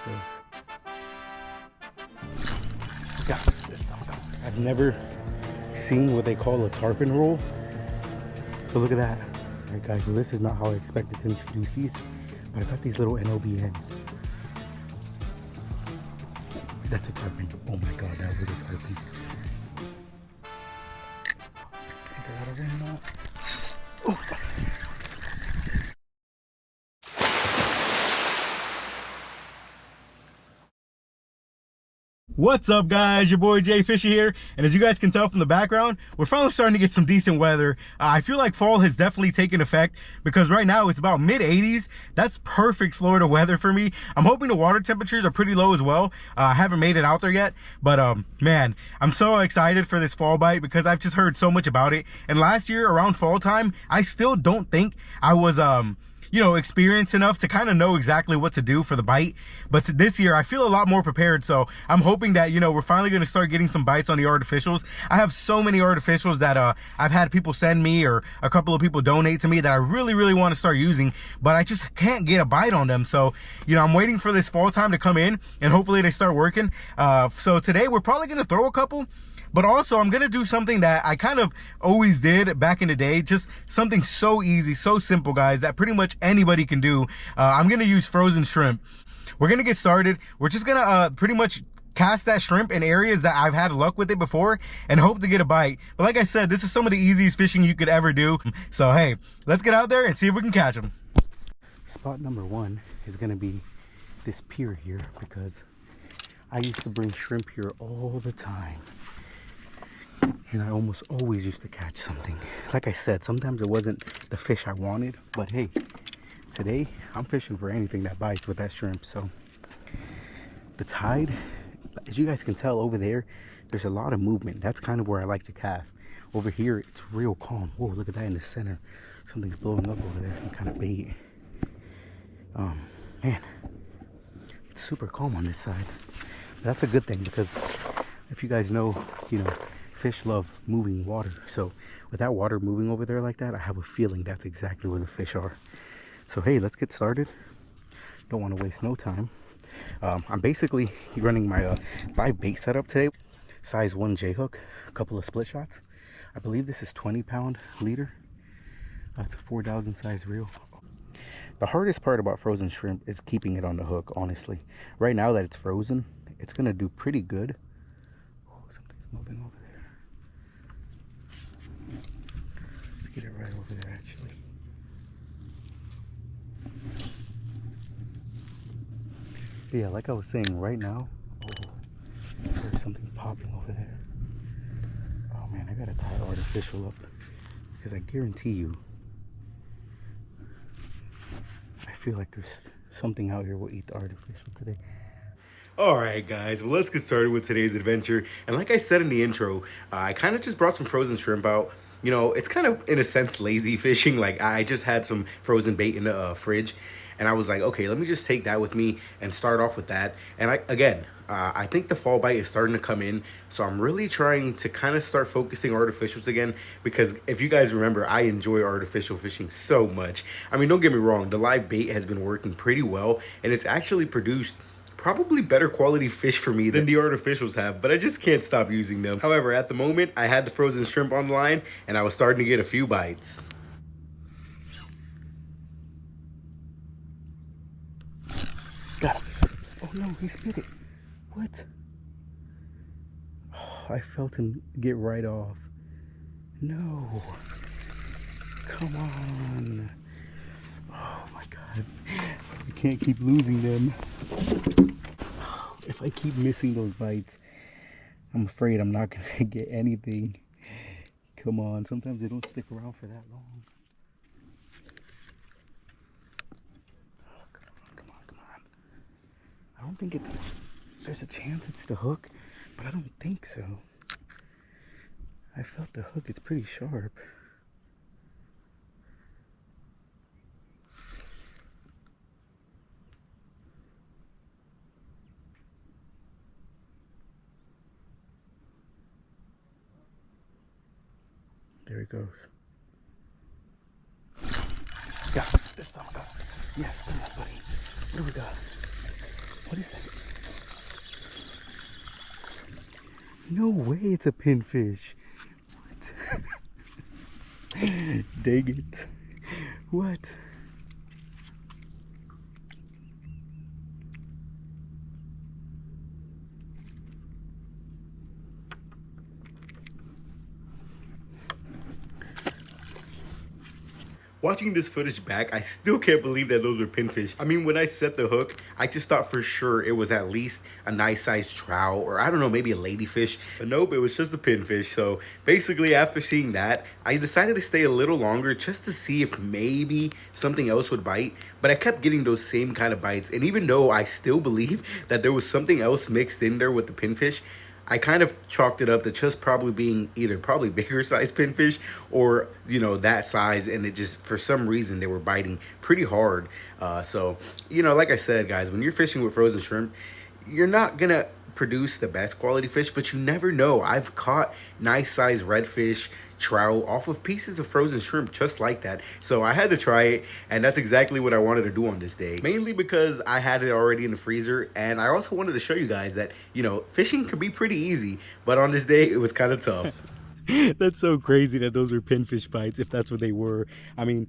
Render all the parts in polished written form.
it goes. Got this dog. I've never seen what they call a tarpon roll. So look at that. All right, guys, well, this is not how I expected to introduce these, but I got these little NOB ends. That's a tarpon. Oh my God, that was a tarpon. I think I got a ring now. Oh my God. What's up, guys? Your boy JFISHY here, and as you guys can tell from the background, we're finally starting to get some decent weather. I feel like fall has definitely taken effect because right now it's about mid-80s. That's perfect Florida weather for me. I'm hoping the water temperatures are pretty low as well. I haven't made it out there yet, but man, I'm so excited for this fall bite because I've just heard so much about it. And last year around fall time, I still don't think I was you know, experienced enough to kind of know exactly what to do for the bite. But this year I feel a lot more prepared, so I'm hoping that, you know, we're finally going to start getting some bites on the artificials. I have so many artificials that I've had people send me, or a couple of people donate to me, that I really want to start using, but I just can't get a bite on them. So, you know, I'm waiting for this fall time to come in and hopefully they start working. So today we're probably going to throw a couple. But also, I'm going to do something that I kind of always did back in the day. Just something so easy, so simple, guys, that pretty much anybody can do. I'm going to use frozen shrimp. We're going to get started. We're just going to pretty much cast that shrimp in areas that I've had luck with it before and hope to get a bite. But like I said, this is some of the easiest fishing you could ever do. So, hey, let's get out there and see if we can catch them. Spot number one is going to be this pier here because I used to bring shrimp here all the time. And I almost always used to catch something. Like I said, sometimes it wasn't the fish I wanted, but hey, today I'm fishing for anything that bites with that shrimp. So the tide, as you guys can tell over there, there's a lot of movement. That's kind of where I like to cast. Over here, it's real calm. Whoa, look at that in the center. Something's blowing up over there, some kind of bait. Man, it's super calm on this side. That's a good thing because if you guys know, you know, fish love moving water. So with that water moving over there like that, I have a feeling that's exactly where the fish are. So hey, let's get started. Don't want to waste no time. I'm basically running my live bait setup today. Size 1 J hook, a couple of split shots. I believe this is 20-pound leader. It's a 4,000 size reel. The hardest part about frozen shrimp is keeping it on the hook, honestly. Right now that it's frozen, it's gonna do pretty good. Oh, something's moving over there. Get it right over there, actually. But yeah, like I was saying, right now, oh, there's something popping over there. Oh man, I gotta tie artificial up because I guarantee you, I feel like there's something out here will eat the artificial today. Alright guys, well let's get started with today's adventure. And like I said in the intro, I kind of just brought some frozen shrimp out. You know, it's kind of, in a sense, lazy fishing. Like, I just had some frozen bait in the fridge, and I was like, okay, let me just take that with me and start off with that. And I think the fall bite is starting to come in, so I'm really trying to kind of start focusing artificials again, because if you guys remember, I enjoy artificial fishing so much. I mean, don't get me wrong, the live bait has been working pretty well, and it's actually produced probably better quality fish for me than the artificials have, but I just can't stop using them. However, at the moment, I had the frozen shrimp on the line, and I was starting to get a few bites. Got him. Oh no, he spit it. What? Oh, I felt him get right off. No. Come on. Oh my God. We can't keep losing them. If I keep missing those bites, I'm afraid I'm not going to get anything. Come on, sometimes they don't stick around for that long. Oh, come on. I don't think it's, there's a chance it's the hook, but I don't think so. I felt the hook, it's pretty sharp. There it goes. Got it. This time I got it. Yes, come on, buddy. What do we got? What is that? No way it's a pinfish. What? Dang it. What? Watching this footage back, I still can't believe that those were pinfish. I mean, when I set the hook, I just thought for sure it was at least a nice sized trout, or I don't know, maybe a ladyfish. But nope, it was just a pinfish. So basically after seeing that, I decided to stay a little longer just to see if maybe something else would bite. But I kept getting those same kind of bites. And even though I still believe that there was something else mixed in there with the pinfish, I kind of chalked it up to just probably being either probably bigger size pinfish or, you know, that size. And it just, for some reason, they were biting pretty hard. So, you know, like I said, guys, when you're fishing with frozen shrimp, you're not going to produce the best quality fish, but you never know. I've caught nice size redfish, trout off of pieces of frozen shrimp just like that. So I had to try it, and that's exactly what I wanted to do on this day, mainly because I had it already in the freezer. And I also wanted to show you guys that, you know, fishing can be pretty easy, but on this day it was kind of tough. That's so crazy that those were pinfish bites, if that's what they were. I mean,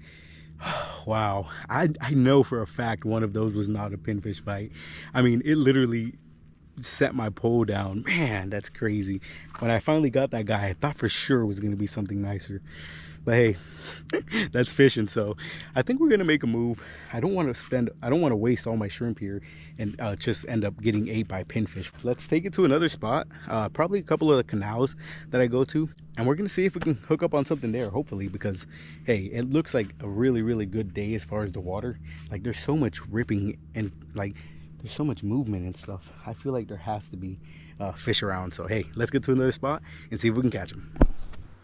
wow, I know for a fact one of those was not a pinfish bite. I mean, it literally set my pole down. Man, that's crazy. When I finally got that guy, I thought for sure it was going to be something nicer. But hey, that's fishing. So I think we're going to make a move. I don't want to waste all my shrimp here and just end up getting ate by pinfish. Let's take it to another spot, probably a couple of the canals that I go to, and we're going to see if we can hook up on something there, hopefully, because hey, it looks like a really, really good day as far as the water. Like, there's so much ripping and like there's so much movement and stuff. I feel like there has to be fish around. So hey, let's get to another spot and see if we can catch them.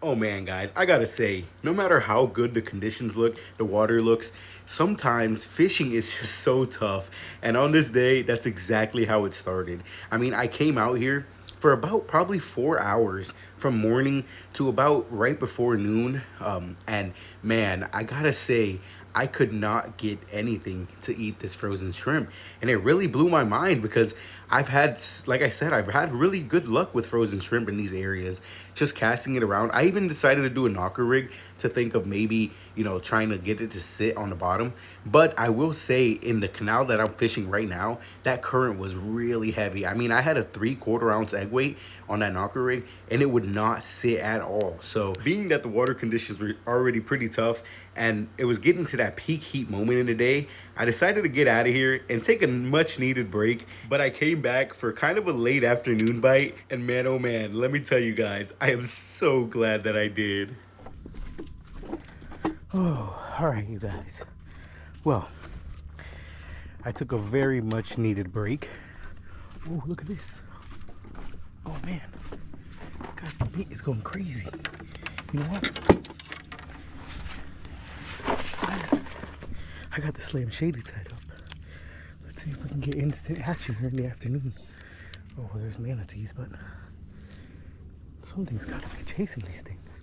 Oh man, guys, I gotta say, no matter how good the conditions look, the water looks, sometimes fishing is just so tough. And on this day, that's exactly how it started. I mean, I came out here for about probably 4 hours from morning to about right before noon. And man, I gotta say, I could not get anything to eat this frozen shrimp. And it really blew my mind because I've had, like I said, I've had really good luck with frozen shrimp in these areas, just casting it around. I even decided to do a knocker rig to think of maybe, you know, trying to get it to sit on the bottom. But I will say, in the canal that I'm fishing right now, that current was really heavy. I mean, I had a 3/4 ounce egg weight on that knocker rig and it would not sit at all. So being that the water conditions were already pretty tough and it was getting to that peak heat moment in the day, I decided to get out of here and take a much needed break. But I came back for kind of a late afternoon bite, and man, oh man, let me tell you guys, I am so glad that I did. Oh, all right, you guys. Well, I took a very much needed break. Oh, look at this. Oh man, guys, the bait is going crazy. You know what? I got the slam shady tied up. Let's see if we can get instant action here in the afternoon. Oh, well, there's manatees, but something's got to be chasing these things.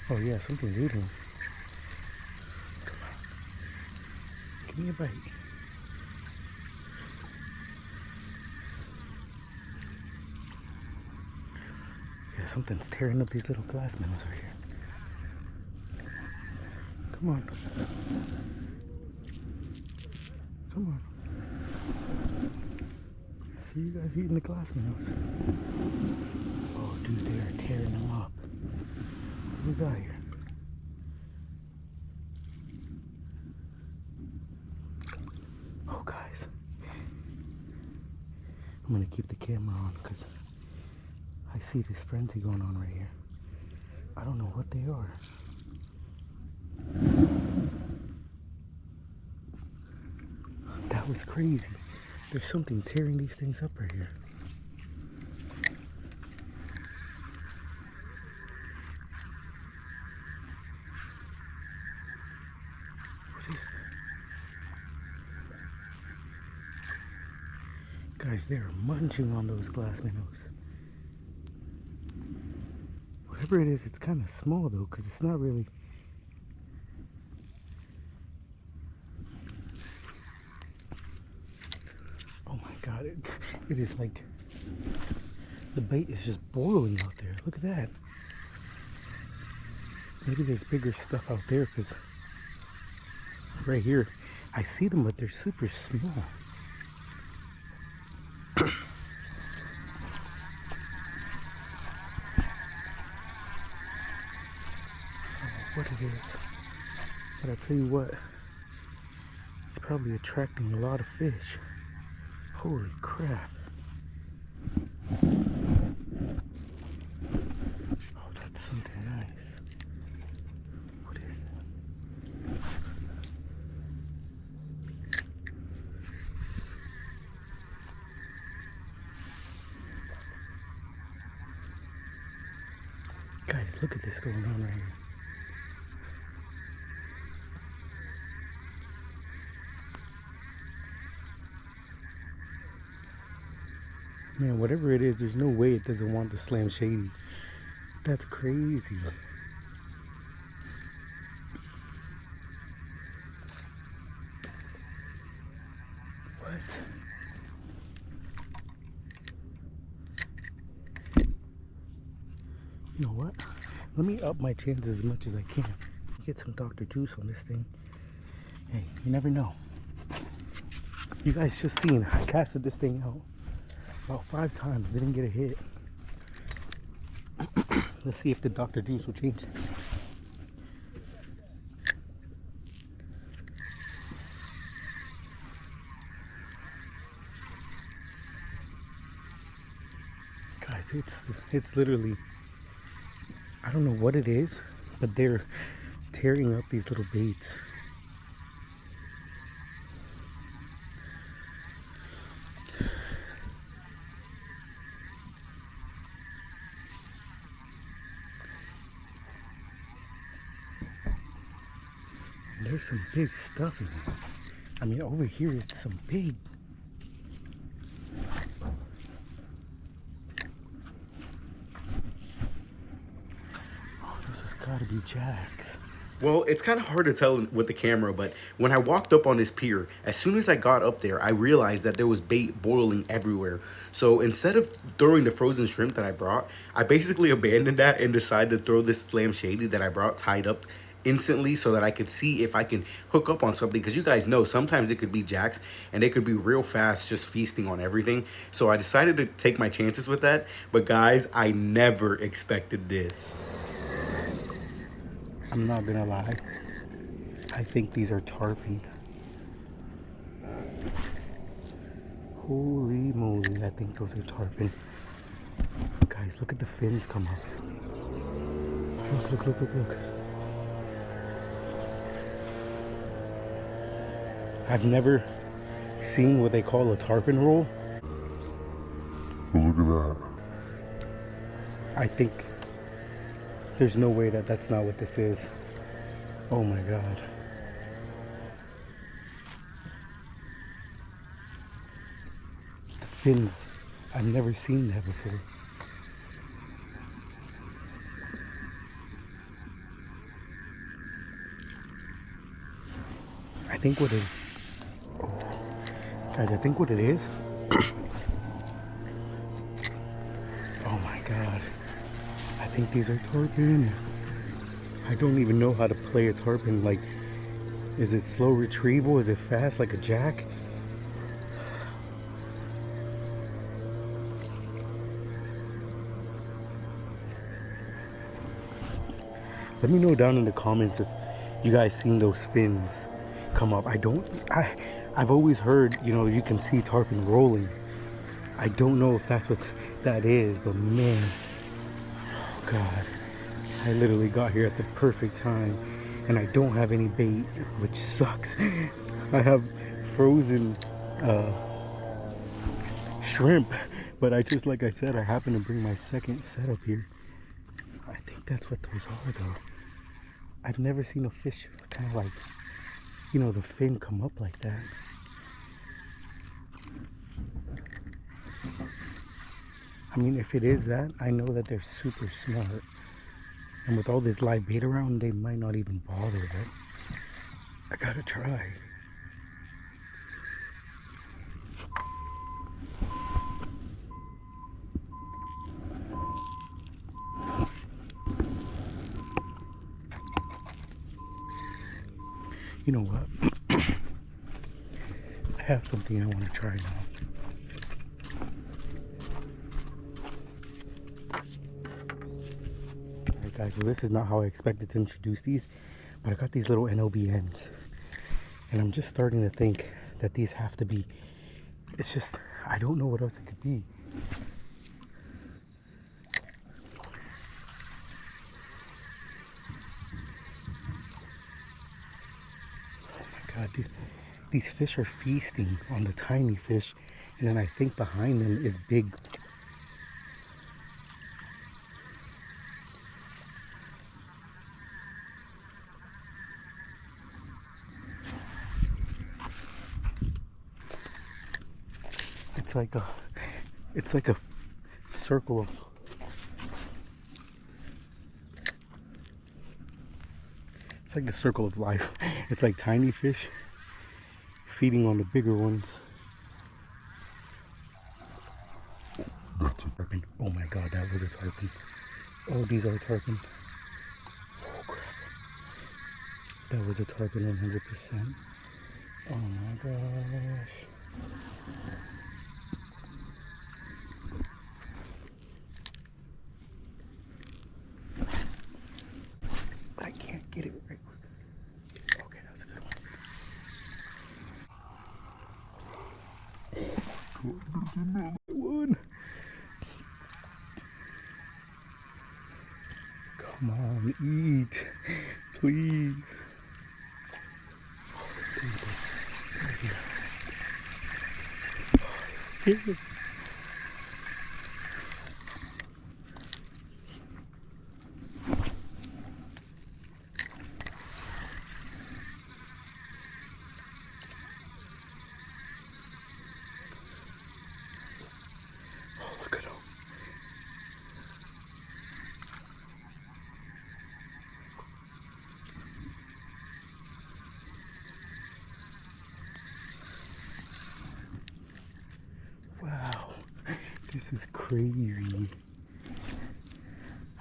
Oh yeah, something's eating. Come on. Give me a bite. Yeah, something's tearing up these little glass minnows right here. Come on. Come on. I see you guys eating the glass minnows. Oh, dude, they are tearing them up. What do we got here? Oh, guys. I'm going to keep the camera on because I see this frenzy going on right here. I don't know what they are. That was crazy. There's something tearing these things up right here. What is that? Guys, they are munching on those glass minnows. Whatever it is, it's kind of small though, because it's not really... it is like the bait is just boiling out there. Look at that. Maybe there's bigger stuff out there, because right here I see them, but they're super small. What it is, but I tell you what, it's probably attracting a lot of fish. Holy crap. Oh, that's something nice. What is that? Guys, look at this going on right here. Man, whatever it is, there's no way it doesn't want the slam shady. That's crazy. What? You know what? Let me up my chances as much as I can. Get some Dr. Juice on this thing. Hey, you never know. You guys just seen, I casted this thing out about 5 times, didn't get a hit. Let's see if the Dr. Juice will change it. Guys, it's literally, I don't know what it is, but they're tearing up these little baits. There's some big stuff in here. I mean, over here it's some big. Oh, this has got to be jacks. Well, it's kind of hard to tell with the camera, but when I walked up on this pier, as soon as I got up there, I realized that there was bait boiling everywhere. So instead of throwing the frozen shrimp that I brought, I basically abandoned that and decided to throw this slam shady that I brought tied up instantly so that I could see if I can hook up on something, because you guys know sometimes it could be jacks and they could be real fast just feasting on everything. So I decided to take my chances with that. But guys, I never expected this. I'm not gonna lie, I think these are tarpon. Holy moly, I think those are tarpon. Guys, look at the fins come up. Look, look, look, look, look. I've never seen what they call a tarpon roll. Look at that. I think there's no way that that's not what this is. Oh my God. The fins, I've never seen that before. I think what it, guys, I think what it is, oh my God, I think these are tarpon. I don't even know how to play a tarpon. Like, is it slow retrieval? Is it fast like a jack? Let me know down in the comments if you guys seen those fins come up. I've always heard, you know, you can see tarpon rolling. I don't know if that's what that is, but man, oh God, I literally got here at the perfect time and I don't have any bait, which sucks. I have frozen shrimp, but I just, like I said, I happen to bring my second setup here. I think that's what those are though. I've never seen a fish kind of like, you know, the fin come up like that. I mean, if it is that, I know that they're super smart. And with all this live bait around, they might not even bother, but I gotta try. You know what? I have something I want to try now. Alright guys, well this is not how I expected to introduce these, but I got these little NOBNs. And I'm just starting to think that these have to be, it's just, I don't know what else it could be. Oh my God, dude. These fish are feasting on the tiny fish, and then I think behind them is big. It's like a circle of, it's like the circle of life. It's like tiny fish feeding on the bigger ones. That's a Tarpon. Oh my God, that was a tarpon. Oh, these are tarpon. Oh crap. That was a tarpon 100%. Oh my gosh. I can't get it right. Okay, that was a good one. there's another. One. Come on, eat, please. Look at him. Wow, this is crazy.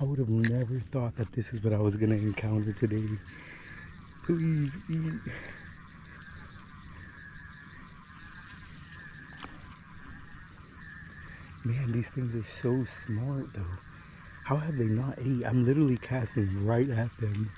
I would have never thought that this is what I was gonna encounter today. Please eat. Man, these things are so smart though. How have they not ate? I'm literally casting right at them.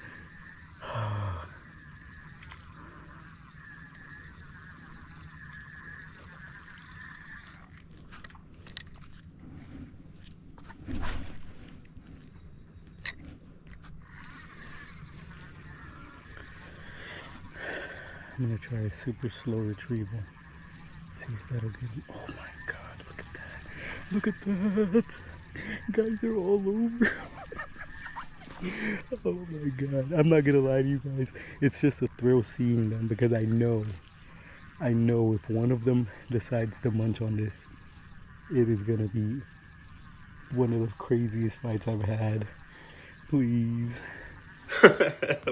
I'm gonna try a super slow retrieval. See if that'll get him. Oh my God, look at that. Look at that. Guys, they're all over. Oh my God. I'm not gonna lie to you guys. It's just a thrill seeing them because I know if one of them decides to munch on this, it is gonna be one of the craziest fights I've had. Please.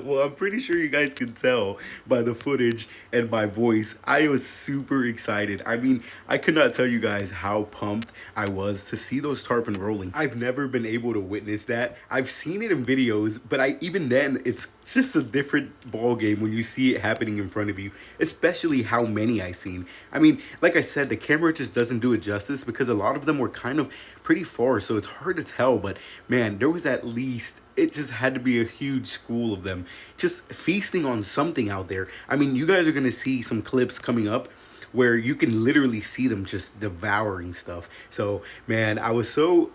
Well, I'm pretty sure you guys can tell by the footage and my voice. I was super excited. I mean, I could not tell you guys how pumped I was to see those tarpon rolling. I've never been able to witness that. I've seen it in videos, but even then, it's just a different ball game when you see it happening in front of you, especially how many I seen. I mean, like I said, the camera just doesn't do it justice because a lot of them were kind of pretty far, so it's hard to tell, but man, there was at least, it just had to be a huge school of them just feasting on something out there. I mean, you guys are gonna see some clips coming up where you can literally see them just devouring stuff. So man, I was so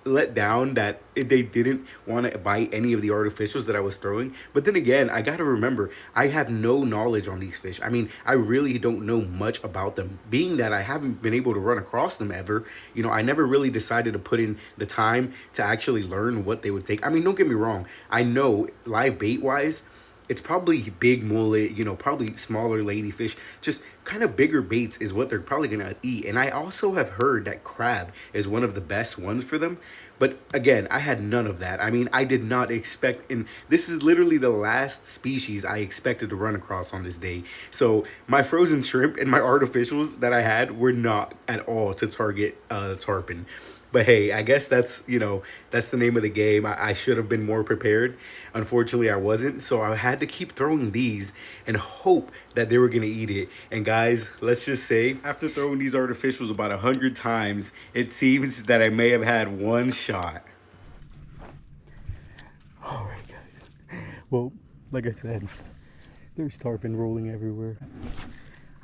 let down that they didn't want to bite any of the artificials that I was throwing. But then again, I gotta remember, I have no knowledge on these fish. I mean, I really don't know much about them, being that I haven't been able to run across them ever. You know, I never really decided to put in the time to actually learn what they would take. I mean, don't get me wrong, I know live bait wise, it's probably big mullet, you know, probably smaller ladyfish, just kind of bigger baits is what they're probably gonna eat. And I also have heard that crab is one of the best ones for them. But again, I had none of that. I mean, I did not expect, and this is literally the last species I expected to run across on this day. So my frozen shrimp and my artificials that I had were not at all to target tarpon. But hey, I guess that's, you know, that's the name of the game. I should have been more prepared. Unfortunately, I wasn't. So I had to keep throwing these and hope that they were going to eat it. And guys, let's just say after throwing these artificials about 100 times, it seems that I may have had one shot. All right, guys. Well, like I said, there's tarpon rolling everywhere.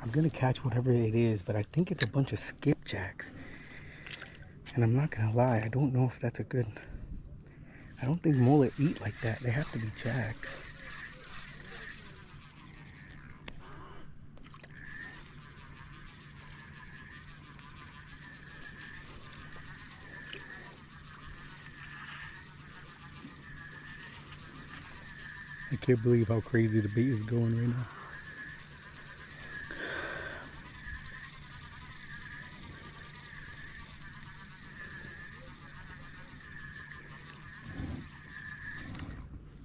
I'm gonna catch whatever it is, but I think it's a bunch of skipjacks. And I'm not gonna lie, I don't know if that's a good... I don't think mullet eat like that. They have to be jacks. I can't believe how crazy the bait is going right now.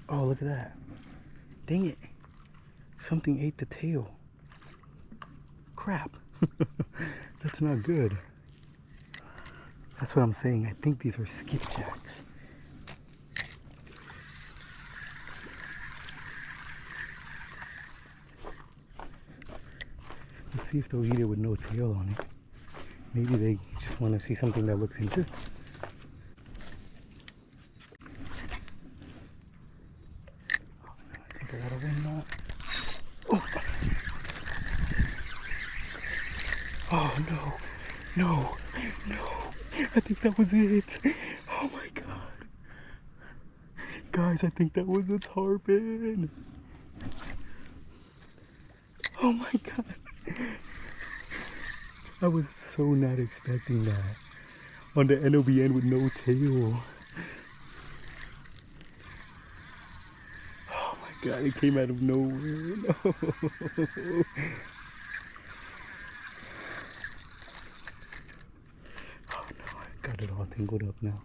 Oh, look at that. Dang it. Something ate the tail. Crap. That's not good. That's what I'm saying. I think these are skipjacks. Let's see if they'll eat it with no tail on it. Maybe they just want to see something that looks interesting. I think I got a win now. Oh no, no, no. I think that was it. Oh my god. Guys, I think that was a tarpon. Oh my god. I was so not expecting that. On the NOBN with no tail. Oh my god, it came out of nowhere. No. Oh no, I got it all tangled up now.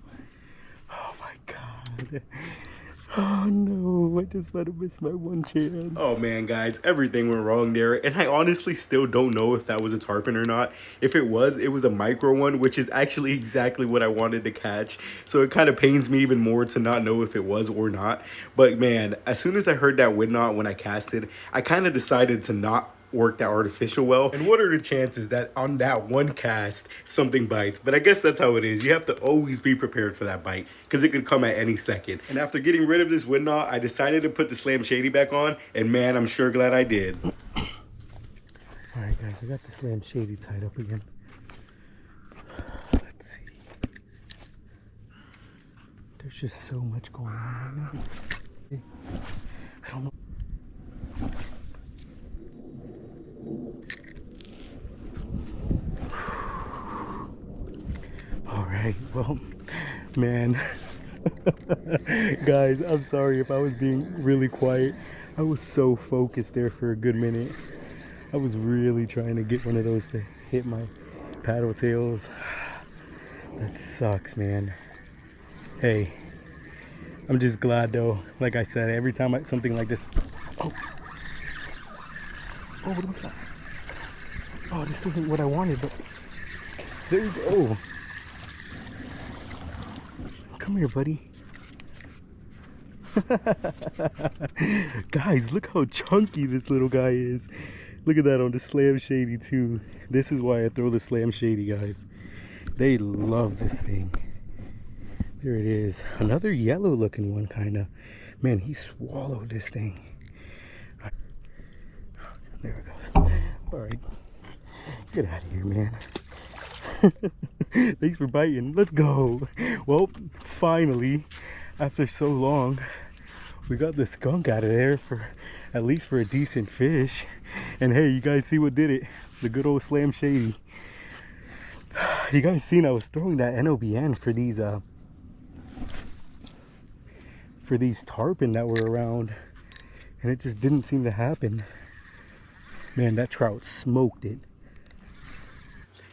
Oh my god. Oh no, I just might have missed my one chance. Oh man, guys, everything went wrong there. And I honestly still don't know if that was a tarpon or not. If it was a micro one, which is actually exactly what I wanted to catch. So it kind of pains me even more to not know if it was or not. But man, as soon as I heard that wind knot when I casted, I kind of decided to not work that artificial well. And what are the chances that on that one cast something bites? But I guess that's how it is. You have to always be prepared for that bite because it could come at any second. And after getting rid of this wind knot, I decided to put the Slam Shady back on, and man, I'm sure glad I did. All right guys, I got the Slam Shady tied up again. Let's see. There's just so much going on right now. I don't know. All right, well, man, guys, I'm sorry if I was being really quiet. I was so focused there for a good minute. I was really trying to get one of those to hit my paddle tails. That sucks, man. Hey, I'm just glad though. Like I said, every time something like this. Oh, what was that? Oh, this isn't what I wanted, but there you go. Come here, buddy. Guys, look how chunky this little guy is. Look at that on the Slam Shady too. This is why I throw the Slam Shady, guys. They love this thing. There it is. Another yellow looking one, kind of. Man, he swallowed this thing. There it goes. All right. Get out of here, man. Thanks for biting. Let's go. Well, finally, after so long, we got the skunk out of there for at least for a decent fish. And hey, you guys see what did it? The good old Slam Shady. You guys seen I was throwing that NOBN for these tarpon that were around, and it just didn't seem to happen. Man, that trout smoked it.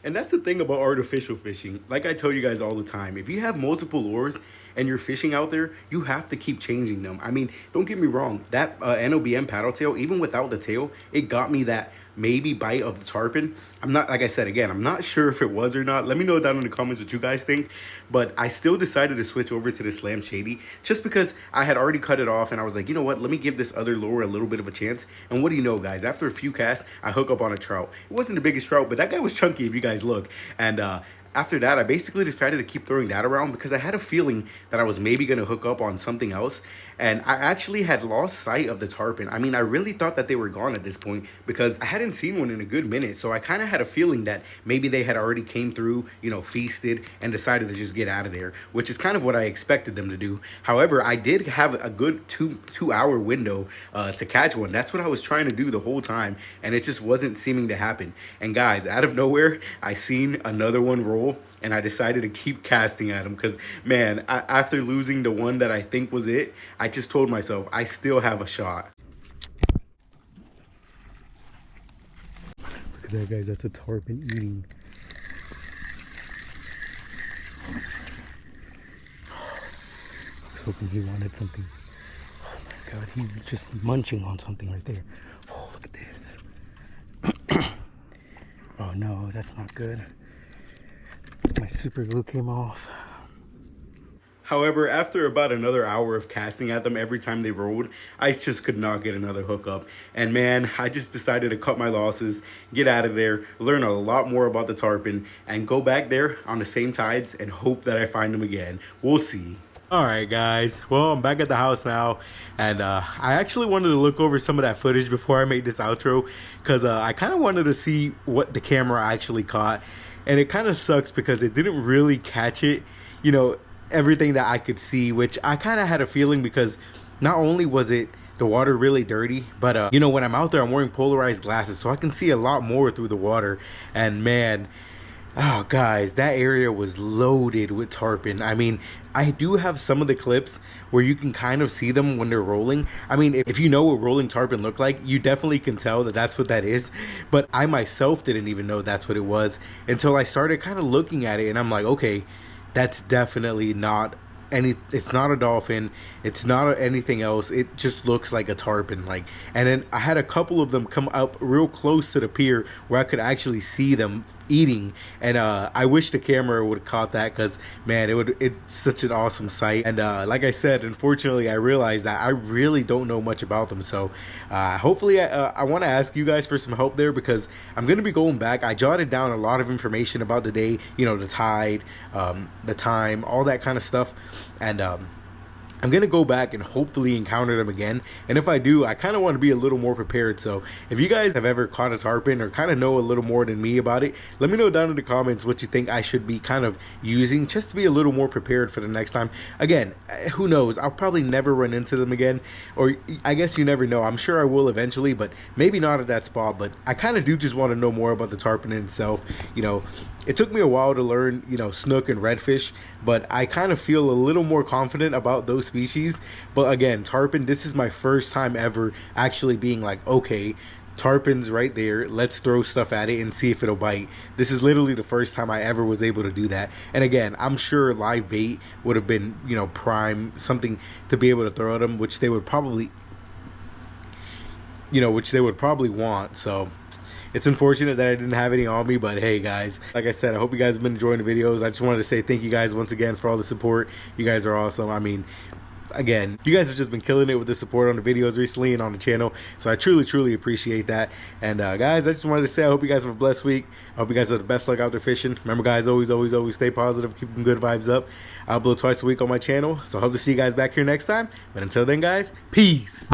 And that's the thing about artificial fishing. Like I tell you guys all the time, if you have multiple lures and you're fishing out there, you have to keep changing them. I mean, don't get me wrong, that NOBM paddle tail, even without the tail, it got me that maybe bite of the tarpon. I'm not, like I said, again, I'm not sure if it was or not. Let me know down in the comments what you guys think. But I still decided to switch over to the Slam Shady just because I had already cut it off, and I was like, you know what, let me give this other lure a little bit of a chance. And what do you know, guys, after a few casts, I hook up on a trout. It wasn't the biggest trout, but that guy was chunky if you guys look. And after that, I basically decided to keep throwing that around because I had a feeling that I was maybe going to hook up on something else. And I actually had lost sight of the tarpon. I mean, I really thought that they were gone at this point because I hadn't seen one in a good minute. So I kind of had a feeling that maybe they had already came through, you know, feasted and decided to just get out of there, which is kind of what I expected them to do. However, I did have a good two-hour window to catch one. That's what I was trying to do the whole time, and it just wasn't seeming to happen. And guys, out of nowhere, I seen another one roll, and I decided to keep casting at him because, man, after losing the one that I think was it, I just told myself I still have a shot. Look at that, guys. That's a tarpon eating. I was hoping he wanted something. Oh my god, he's just munching on something right there. Oh, look at this. Oh no, that's not good. My super glue came off. However, after about another hour of casting at them every time they rolled, I just could not get another hookup. And man, I just decided to cut my losses, get out of there, learn a lot more about the tarpon, and go back there on the same tides and hope that I find them again. We'll see. Alright guys, well, I'm back at the house now, and I actually wanted to look over some of that footage before I made this outro, because I kind of wanted to see what the camera actually caught, and it kind of sucks because it didn't really catch it, you know, everything that I could see, which I kind of had a feeling because not only was it the water really dirty, but you know, when I'm out there I'm wearing polarized glasses so I can see a lot more through the water. And man, oh guys, that area was loaded with tarpon. I mean, I do have some of the clips where you can kind of see them when they're rolling. I mean, if you know what rolling tarpon look like, you definitely can tell that that's what that is. But I myself didn't even know that's what it was until I started kind of looking at it, and I'm like, okay, that's definitely not it's not a dolphin, it's not anything else, it just looks like a tarpon. Like, and then I had a couple of them come up real close to the pier where I could actually see them eating, and I wish the camera would have caught that, because man, it's such an awesome sight. And like I said, unfortunately I realized that I really don't know much about them, so hopefully I want to ask you guys for some help there, because I'm going to be going back. I jotted down a lot of information about the day, you know, the tide, the time, all that kind of stuff, and I'm gonna go back and hopefully encounter them again. And if I do, I kind of want to be a little more prepared. So if you guys have ever caught a tarpon or kind of know a little more than me about it, let me know down in the comments what you think I should be kind of using just to be a little more prepared for the next time. Again, who knows, I'll probably never run into them again, or I guess you never know. I'm sure I will eventually, but maybe not at that spot. But I kind of do just want to know more about the tarpon in itself. You know, it took me a while to learn, you know, snook and redfish, but I kind of feel a little more confident about those species. But again, tarpon, this is my first time ever actually being like, okay, tarpon's right there, let's throw stuff at it and see if it'll bite. This is literally the first time I ever was able to do that. And again, I'm sure live bait would have been, you know, prime, something to be able to throw at them, which they would probably, you know, which they would probably want. So it's unfortunate that I didn't have any on me, but hey guys, like I said, I hope you guys have been enjoying the videos. I just wanted to say thank you guys once again for all the support. You guys are awesome. I mean, again, you guys have just been killing it with the support on the videos recently and on the channel, so I truly appreciate that. And guys, I just wanted to say I hope you guys have a blessed week. I hope you guys have the best luck out there fishing. Remember guys, always stay positive, keep them good vibes up. I upload twice a week on my channel, so I hope to see you guys back here next time. But until then guys, peace.